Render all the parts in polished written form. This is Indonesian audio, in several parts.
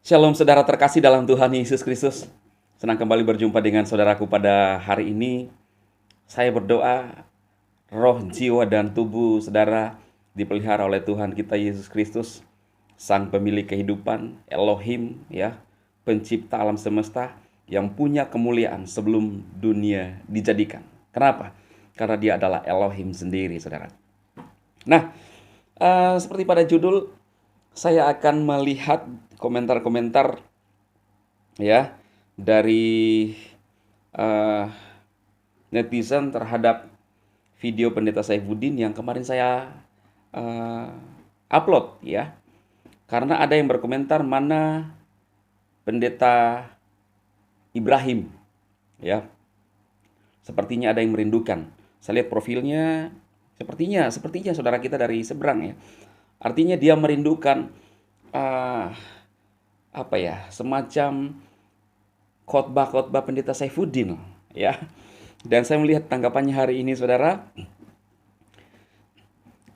Shalom saudara terkasih dalam Tuhan Yesus Kristus. Senang kembali berjumpa dengan saudaraku pada hari ini. Saya berdoa roh, jiwa, dan tubuh saudara dipelihara oleh Tuhan kita Yesus Kristus, Sang Pemilik kehidupan, Elohim, ya, Pencipta alam semesta yang punya kemuliaan sebelum dunia dijadikan. Kenapa? Karena Dia adalah Elohim sendiri, saudara. Nah, seperti pada judul, saya akan melihat komentar-komentar ya dari eh, netizen terhadap video Pendeta Saifuddin yang kemarin saya eh, upload ya. Karena ada yang berkomentar mana Pendeta Ibrahim ya. Sepertinya ada yang merindukan. Saya lihat profilnya sepertinya saudara kita dari seberang ya. Artinya dia merindukan eh, apa ya, semacam khotbah-khotbah Pendeta Saifuddin ya. Dan saya melihat tanggapannya hari ini saudara.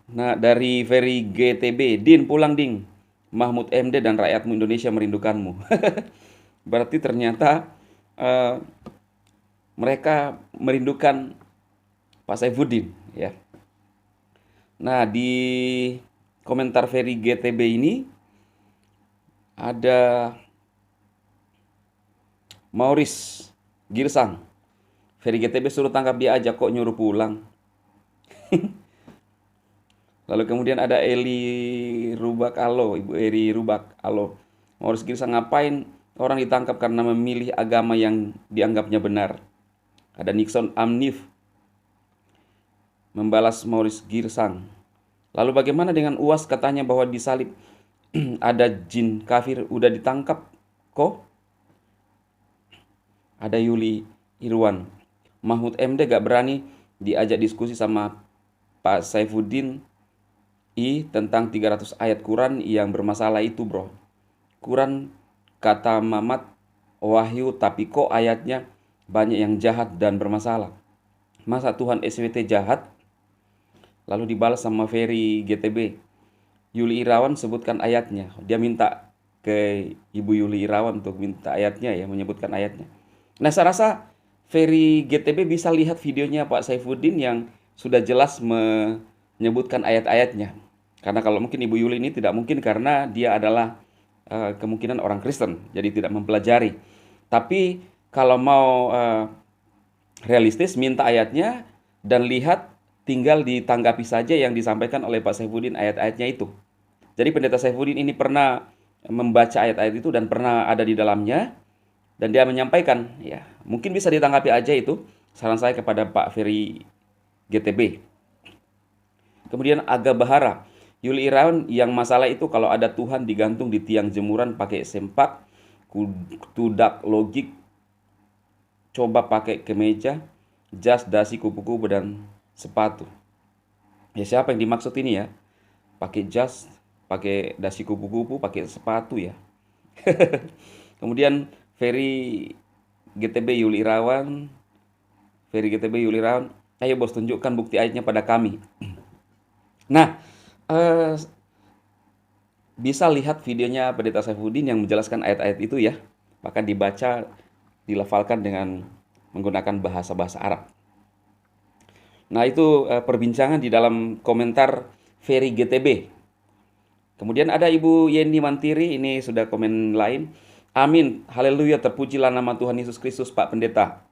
Nah, dari Ferry GTB, Din pulang Ding. Mahmud MD dan rakyatmu Indonesia merindukanmu. Berarti ternyata eh, mereka merindukan Pak Saifuddin ya. Nah, di komentar Ferry GTB ini ada Maurice Girsang. Ferry GTB suruh tangkap dia aja kok nyuruh pulang. Lalu kemudian ada Eli Rubak Alo, Ibu Eri Rubak Alo. Maurice Girsang, ngapain orang ditangkap karena memilih agama yang dianggapnya benar? Ada Nixon Amnif membalas Maurice Girsang. Lalu bagaimana dengan UAS, katanya bahwa disalib ada jin kafir, udah ditangkap kok? Ada Yuli Irwan. Mahmud MD gak berani diajak diskusi sama Pak Saifuddin tentang 300 ayat Quran yang bermasalah itu, bro. Quran kata Mamat wahyu, tapi kok ayatnya banyak yang jahat dan bermasalah. Masa Tuhan SWT jahat? Lalu dibalas sama Ferry GTB. Yuli Irawan sebutkan ayatnya. Dia minta ke Ibu Yuli Irawan untuk minta ayatnya ya, menyebutkan ayatnya. Nah, saya rasa Ferry GTB bisa lihat videonya Pak Saifuddin yang sudah jelas menyebutkan ayat-ayatnya. Karena kalau mungkin Ibu Yuli ini tidak mungkin karena dia adalah kemungkinan orang Kristen, jadi tidak mempelajari. Tapi kalau mau realistis, minta ayatnya dan lihat, tinggal ditanggapi saja yang disampaikan oleh Pak Saifuddin ayat-ayatnya itu. Jadi Pendeta Saifuddin ini pernah membaca ayat-ayat itu dan pernah ada di dalamnya, dan dia menyampaikan, ya mungkin bisa ditanggapi aja itu. Saran saya kepada Pak Ferry GTB. Kemudian Aga Bahara, Yuli Irawan, yang masalah itu kalau ada Tuhan digantung di tiang jemuran pakai sempak, tudak logik, coba pakai kemeja, jas, dasi, kupu-kupu, dan sepatu. Ya siapa yang dimaksud ini ya? Pakai jas, pakai dasi kupu-kupu, pakai sepatu ya. Kemudian Ferry GTB Yuli Irawan, ayo bos tunjukkan bukti ayatnya pada kami. Nah, bisa lihat videonya Pendeta Saifuddin yang menjelaskan ayat-ayat itu ya. Bahkan dibaca, dilafalkan dengan menggunakan bahasa-bahasa Arab. Nah, itu perbincangan di dalam komentar Ferry GTB. Kemudian ada Ibu Yeni Mantiri, ini sudah komen lain. Amin, haleluya, terpujilah nama Tuhan Yesus Kristus, Pak Pendeta.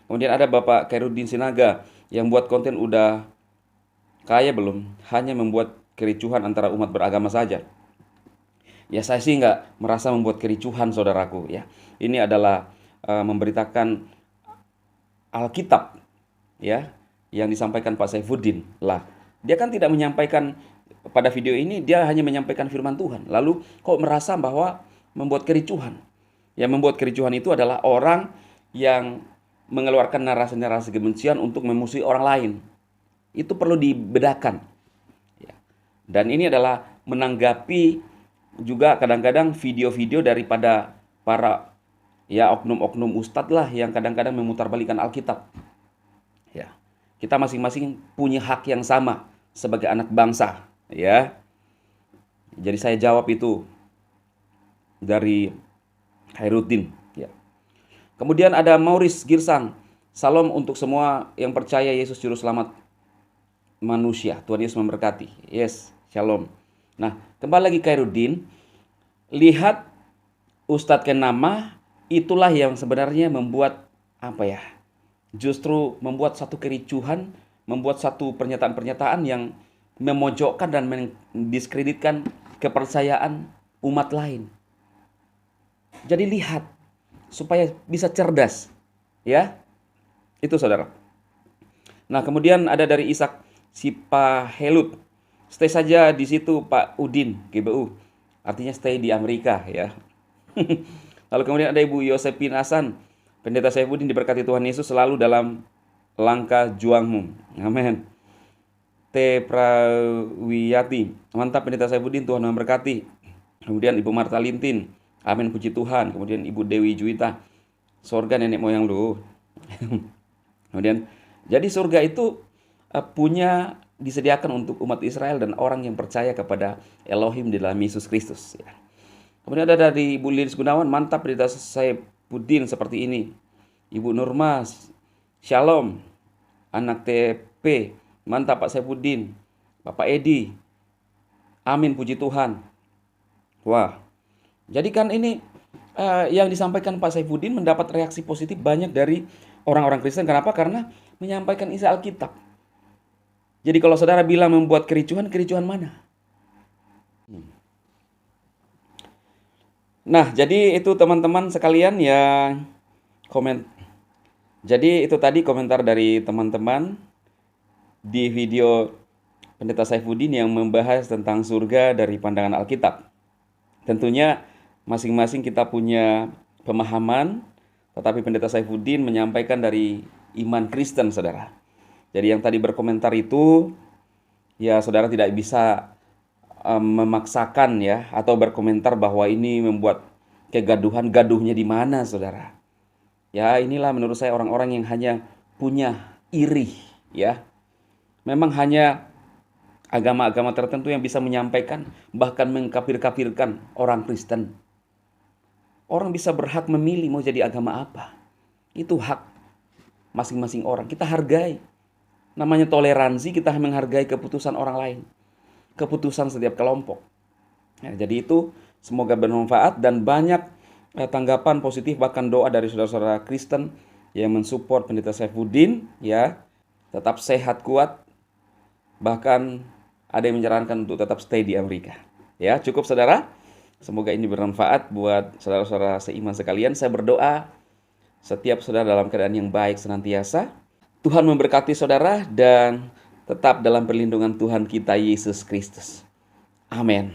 Kemudian ada Bapak Khairuddin Sinaga yang buat konten udah kaya belum? Hanya membuat kericuhan antara umat beragama saja. Ya saya sih nggak merasa membuat kericuhan saudaraku ya. Ini adalah memberitakan Alkitab ya, yang disampaikan Pak Saifuddin. Lah, dia kan tidak menyampaikan pada video ini, dia hanya menyampaikan firman Tuhan. Lalu kok merasa bahwa membuat kericuhan? Yang membuat kericuhan itu adalah orang yang mengeluarkan narasi-narasi kebencian untuk memusuhi orang lain. Itu perlu dibedakan. Ya. Dan ini adalah menanggapi juga kadang-kadang video-video daripada para ya oknum-oknum ustadz lah yang kadang-kadang memutarbalikkan Alkitab. Ya. Kita masing-masing punya hak yang sama sebagai anak bangsa, ya. Jadi saya jawab itu. dari Khairuddin. Ya. Kemudian ada Maurice Girsang. Salam untuk semua yang percaya Yesus Juru Selamat manusia. Tuhan Yesus memberkati. Yes, shalom. Nah, kembali lagi Khairuddin. Lihat Ustadz Kenama, itulah yang sebenarnya membuat justru membuat satu kericuhan, membuat satu pernyataan-pernyataan yang memojokkan dan mendiskreditkan kepercayaan umat lain. Jadi lihat supaya bisa cerdas, ya. Itu saudara. Nah, kemudian ada dari Ishak Sipahelut. Stay saja di situ Pak Udin, GBU. Artinya stay di Amerika, ya. Lalu kemudian ada Ibu Yosepin Hasan. Pendeta Saifuddin diberkati Tuhan Yesus selalu dalam langkah juangmu. Amin. T. Prawiyati. Mantap Pendeta Saifuddin, Tuhan memberkati. Kemudian Ibu Marta Lintin. Amin, puji Tuhan. Kemudian Ibu Dewi Juwita. Sorga nenek moyang lu. Kemudian, jadi surga itu disediakan untuk umat Israel dan orang yang percaya kepada Elohim di dalam Yesus Kristus. Ya. Kemudian ada dari Ibu Lilis Gunawan, mantap Pendeta Saifuddin seperti ini. Ibu Nurma, shalom. Anak TP, mantap Pak Saifuddin. Bapak Edi, amin, puji Tuhan. Wah, jadi kan ini yang disampaikan Pak Saifuddin mendapat reaksi positif banyak dari orang-orang Kristen. Kenapa? Karena menyampaikan isi Alkitab. Jadi kalau saudara bilang membuat kericuhan, kericuhan mana? Nah, jadi itu teman-teman sekalian yang komen. Jadi itu tadi komentar dari teman-teman di video Pendeta Saifuddin yang membahas tentang surga dari pandangan Alkitab. Tentunya masing-masing kita punya pemahaman, tetapi Pendeta Saifuddin menyampaikan dari iman Kristen, saudara. Jadi yang tadi berkomentar itu, ya saudara tidak bisa memaksakan ya, atau berkomentar bahwa ini membuat kegaduhan. Gaduhnya di mana, saudara? Ya, inilah menurut saya orang-orang yang hanya punya iri, ya. Memang hanya agama-agama tertentu yang bisa menyampaikan, bahkan mengkafir-kafirkan orang Kristen. Orang bisa berhak memilih mau jadi agama apa. Itu hak masing-masing orang. Kita hargai. Namanya toleransi, kita menghargai keputusan orang lain. Keputusan setiap kelompok. Ya, jadi itu semoga bermanfaat dan banyak tanggapan positif, bahkan doa dari saudara-saudara Kristen yang mensupport Pendeta Saifuddin, ya. Tetap sehat, kuat. Bahkan ada yang menyarankan untuk tetap stay di Amerika. Ya, cukup saudara. Semoga ini bermanfaat buat saudara-saudara seiman sekalian. Saya berdoa setiap saudara dalam keadaan yang baik senantiasa. Tuhan memberkati saudara dan tetap dalam perlindungan Tuhan kita Yesus Kristus. Amin.